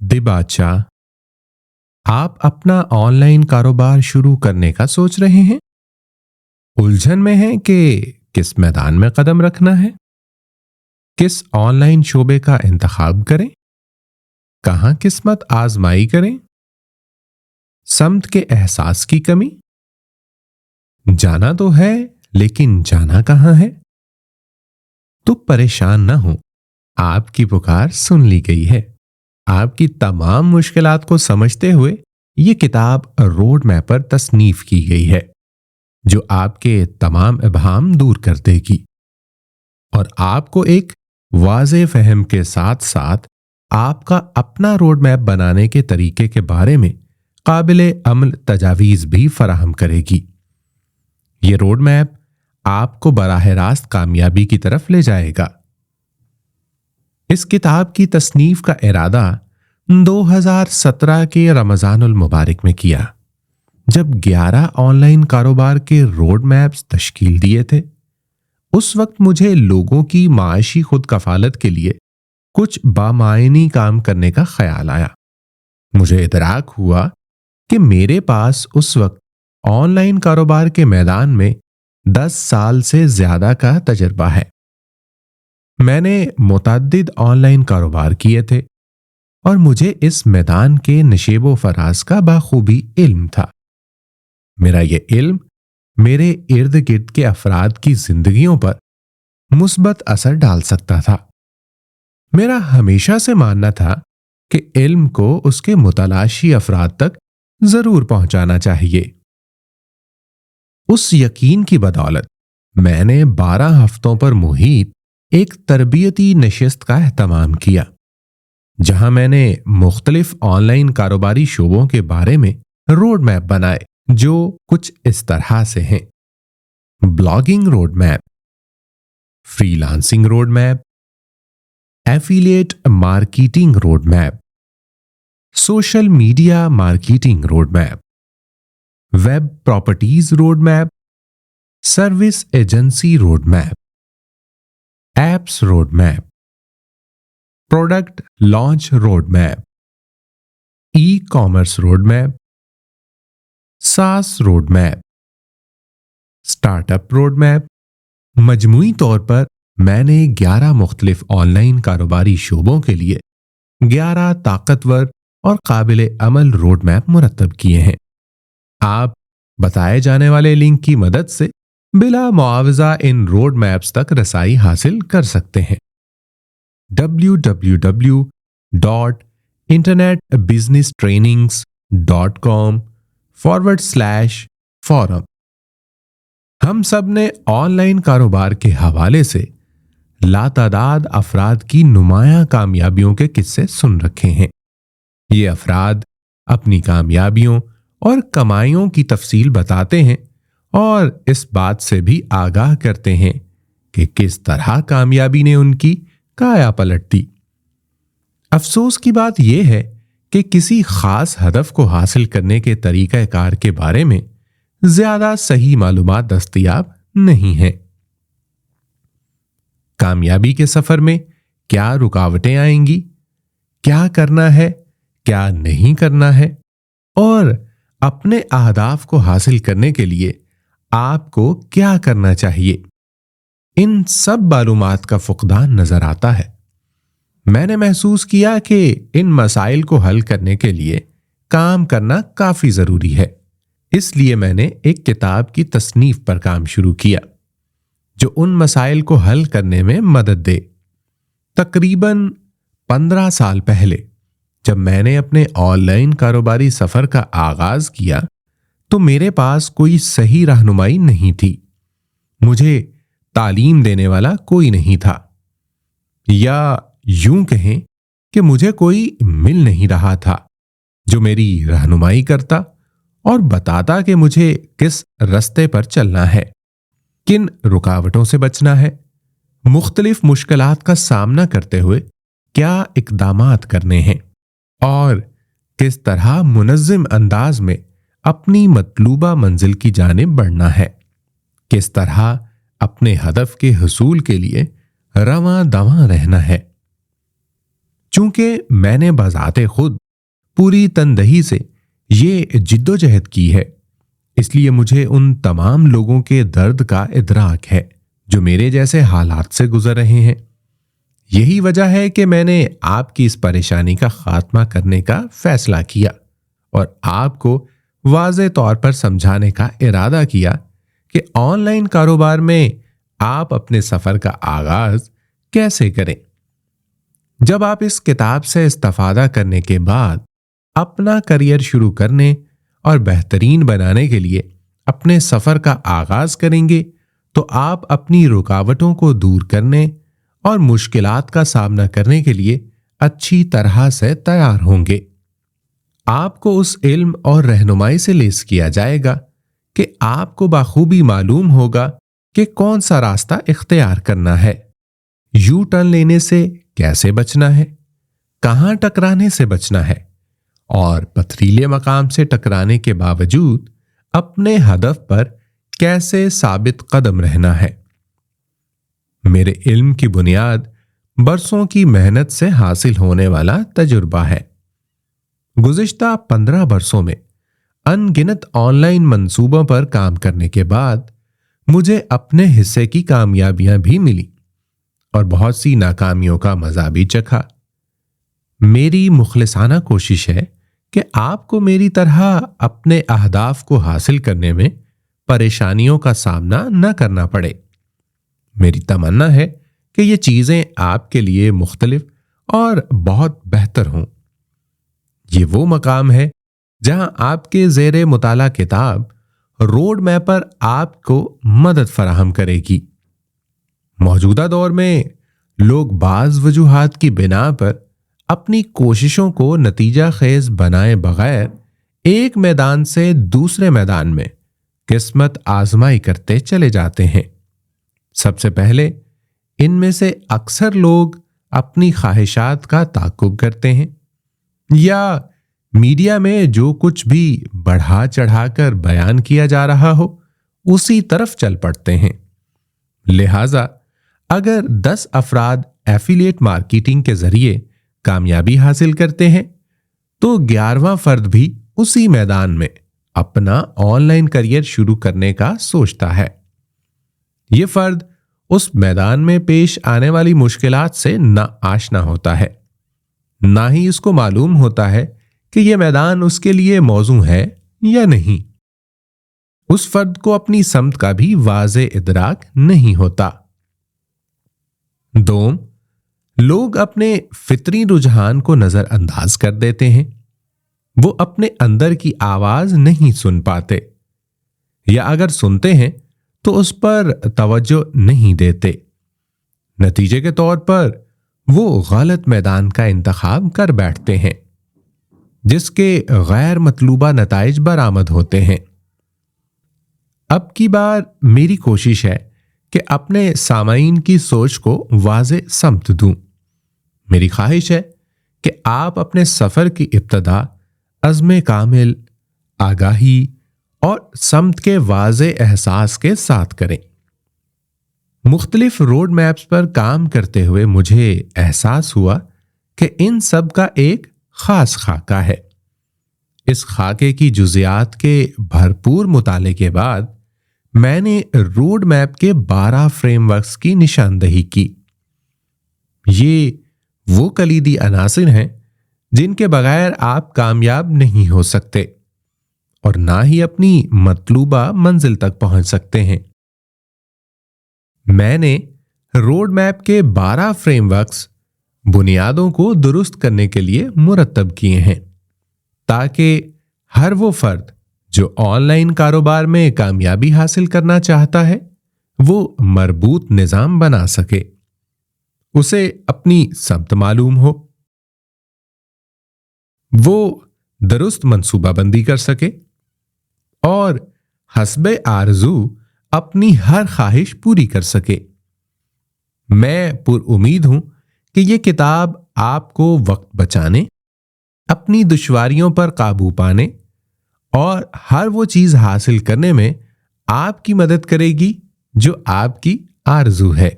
दिबाचा, आप अपना ऑनलाइन कारोबार शुरू करने का सोच रहे हैं? उलझन में हैं कि किस मैदान में कदम रखना है? किस ऑनलाइन शोबे का इंतखाब करें? कहाँ किस्मत आजमाई करें? समत के एहसास की कमी? जाना तो है, लेकिन जाना कहाँ है? तो परेशान न हो, आपकी पुकार सुन ली गई है। आपकी तमाम मुश्किलात को समझते हुए ये किताब रोड मैप पर तसनीफ की गई है, जो आपके तमाम इब्हाम दूर कर देगी और आपको एक वाज़े फहम के साथ साथ आपका अपना रोड मैप बनाने के तरीके के बारे में काबिले अमल तजावीज़ भी फराहम करेगी। ये रोड मैप आपको बराह रास्त कामयाबी की तरफ ले जाएगा। इस किताब की तसनीफ का इरादा 2017 के रमज़ानुल मुबारक में किया, जब 11 ऑनलाइन कारोबार के रोड मैप्स तश्कील दिए थे। उस वक्त मुझे लोगों की माशी खुद कफालत के लिए कुछ बामायनी काम करने का ख्याल आया। मुझे इदराक हुआ कि मेरे पास उस वक्त ऑनलाइन कारोबार के मैदान में 10 साल से ज्यादा का तजर्बा है। मैंने मुतअद्दिद ऑनलाइन कारोबार किए थे और मुझे इस मैदान के नशेबो फराज का बाखूबी इल्म था। मेरा ये इल्म मेरे इर्द गिर्द के अफराद की जिंदगियों पर मुस्बत असर डाल सकता था। मेरा हमेशा से मानना था कि इल्म को उसके मुतलाशी अफराद तक जरूर पहुंचाना चाहिए। उस यकीन की बदौलत मैंने 12 हफ्तों पर मुहित एक तरबियती नशिस्त का एहतमाम किया, जहां मैंने मुख्तलिफ ऑनलाइन कारोबारी शोबों के बारे में रोड मैप बनाए, जो कुछ इस तरह से हैं: blogging road map, freelancing road map, affiliate marketing road map, social media marketing road map, web properties road map, service agency road map, apps road map, product launch road map, e commerce road map, SaaS road map, startup road map. मजमूई तौर पर मैंने 11 मुख्तलिफ online कारोबारी शोबों के लिए 11 ताकतवर और काबिले अमल रोड मैप मुरतब किए हैं। आप बताए जाने वाले लिंक की मदद से बिला मुआवजा इन रोड मैप्स तक रसाई हासिल कर सकते हैं। www.internetbusinesstrainings.com/forum। हम सब ने ऑनलाइन कारोबार के हवाले से लातादाद अफराद की नुमायां कामयाबियों के किस्से सुन रखे हैं। ये अफराद अपनी कामयाबियों और कमाइयों की तफसील बताते हैं और इस बात से भी आगाह करते हैं कि किस तरह कामयाबी ने उनकी काया पलट दी। अफसोस की बात यह है कि किसी खास हदफ को हासिल करने के तरीक़ाकार के बारे में ज्यादा सही मालूमात दस्तयाब नहीं है। कामयाबी के सफर में क्या रुकावटें आएंगी, क्या करना है, क्या नहीं करना है, और अपने अहदाफ को हासिल करने के लिए आपको क्या करना चाहिए, इन सब मालूमात का फुकदान नजर आता है। मैंने महसूस किया कि इन मसाइल को हल करने के लिए काम करना काफी जरूरी है। इसलिए मैंने एक किताब की तसनीफ पर काम शुरू किया जो उन मसाइल को हल करने में मदद दे। तकरीबन 15 साल पहले जब मैंने अपने ऑनलाइन कारोबारी सफर का आगाज किया तो मेरे पास कोई सही रहनुमाई नहीं थी। मुझे तालीम देने वाला कोई नहीं था, या यूं कहें कि मुझे कोई मिल नहीं रहा था जो मेरी रहनुमाई करता और बताता कि मुझे किस रास्ते पर चलना है, किन रुकावटों से बचना है, मुख्तलिफ मुश्किलात का सामना करते हुए क्या इक़दामात करने हैं और किस तरह मुनज़्ज़म अंदाज में अपनी मतलूबा मंजिल की जानिब बढ़ना है, किस तरह अपने हदफ के हुसूल के लिए रवां दवां रहना है। चूंकि मैंने बजाते खुद पूरी तनदही से ये जिद्दोजहद की है, इसलिए मुझे उन तमाम लोगों के दर्द का इदराक है जो मेरे जैसे हालात से गुजर रहे हैं। यही वजह है कि मैंने आपकी इस परेशानी का खात्मा करने का फैसला किया और आपको वाज़े तौर पर समझाने का इरादा किया कि ऑनलाइन कारोबार में आप अपने सफर का आगाज कैसे करें। जब आप इस किताब से इस्तिफादा करने के बाद अपना करियर शुरू करने और बेहतरीन बनाने के लिए अपने सफर का आगाज करेंगे, तो आप अपनी रुकावटों को दूर करने और मुश्किलात का सामना करने के लिए अच्छी तरह से तैयार होंगे। आपको उस इल्म और रहनुमाई से लेस किया जाएगा कि आपको बाखूबी मालूम होगा कि कौन सा रास्ता इख्तियार करना है, यू टर्न लेने से कैसे बचना है, कहां टकराने से बचना है और पथरीले मकाम से टकराने के बावजूद अपने हदफ पर कैसे साबित कदम रहना है। मेरे इल्म की बुनियाद बरसों की मेहनत से हासिल होने वाला तजुर्बा है। गुज़िश्ता 15 बरसों में अनगिनत ऑनलाइन मंसूबों पर काम करने के बाद मुझे अपने हिस्से की कामयाबियां भी मिली और बहुत सी नाकामियों का मजा भी चखा। मेरी मुखलिसाना कोशिश है कि आपको मेरी तरह अपने अहदाफ को हासिल करने में परेशानियों का सामना न करना पड़े। मेरी तमन्ना है कि ये चीजें आपके लिए मुख्तलिफ और बहुत बेहतर हों। ये वो मकाम है जहां आपके ज़ेरे मुताला किताब रोड मैप पर आपको मदद फराहम करेगी। मौजूदा दौर में लोग बाज वजूहात की बिना पर अपनी कोशिशों को नतीजा खेज बनाए बगैर एक मैदान से दूसरे मैदान में किस्मत आजमाई करते चले जाते हैं। सबसे पहले इनमें से अक्सर लोग अपनी ख्वाहिशात का ताकुब करते हैं या मीडिया में जो कुछ भी बढ़ा चढ़ाकर बयान किया जा रहा हो उसी तरफ चल पड़ते हैं। लिहाजा अगर 10 अफराद एफिलिएट मार्केटिंग के जरिए कामयाबी हासिल करते हैं तो 11वां फर्द भी उसी मैदान में अपना ऑनलाइन करियर शुरू करने का सोचता है। यह फर्द उस मैदान में पेश आने वाली मुश्किलात से ना आशना होता है, ना ही इसको मालूम होता है कि यह मैदान उसके लिए मौजू है या नहीं। उस फर्द को अपनी समत का भी वाज़े इदराक नहीं होता। दोम, लोग अपने फितरी रुझान को नजरअंदाज कर देते हैं। वो अपने अंदर की आवाज नहीं सुन पाते या अगर सुनते हैं तो उस पर तवज्जो नहीं देते। नतीजे के तौर पर वो गलत मैदान का इंतखाब कर बैठते हैं जिसके गैर मतलूबा नताइज बरामद होते हैं। अब की बार मेरी कोशिश है कि अपने सामाईन की सोच को वाज़े समत दूं। मेरी ख्वाहिश है कि आप अपने सफर की इब्तदा अज़्म कामिल, आगाही और समत के वाज़े एहसास के साथ करें। मुख्तलिफ रोड मैप्स पर काम करते हुए मुझे एहसास हुआ कि इन सब का एक खास खाका है। इस खाके की जुज़ियात के भरपूर मुताले के बाद मैंने रोड मैप के 12 फ्रेमवर्क्स की निशानदही की। ये वो कलीदी अनासिर हैं जिनके बगैर आप कामयाब नहीं हो सकते और ना ही अपनी मतलूबा मंजिल तक पहुंच सकते हैं। मैंने रोड मैप के 12 फ्रेमवर्क्स बुनियादों को दुरुस्त करने के लिए मुरतब किए हैं ताकि हर वो फर्द जो ऑनलाइन कारोबार में कामयाबी हासिल करना चाहता है वो मरबूत निजाम बना सके, उसे अपनी समत मालूम हो, वो दुरुस्त मंसूबाबंदी कर सके और हस्बे आरजू अपनी हर ख्वाहिश पूरी कर सके। मैं पुरुमीद हूं कि यह किताब आपको वक्त बचाने, अपनी दुश्वारियों पर काबू पाने और हर वो चीज हासिल करने में आपकी मदद करेगी जो आपकी आरजू है।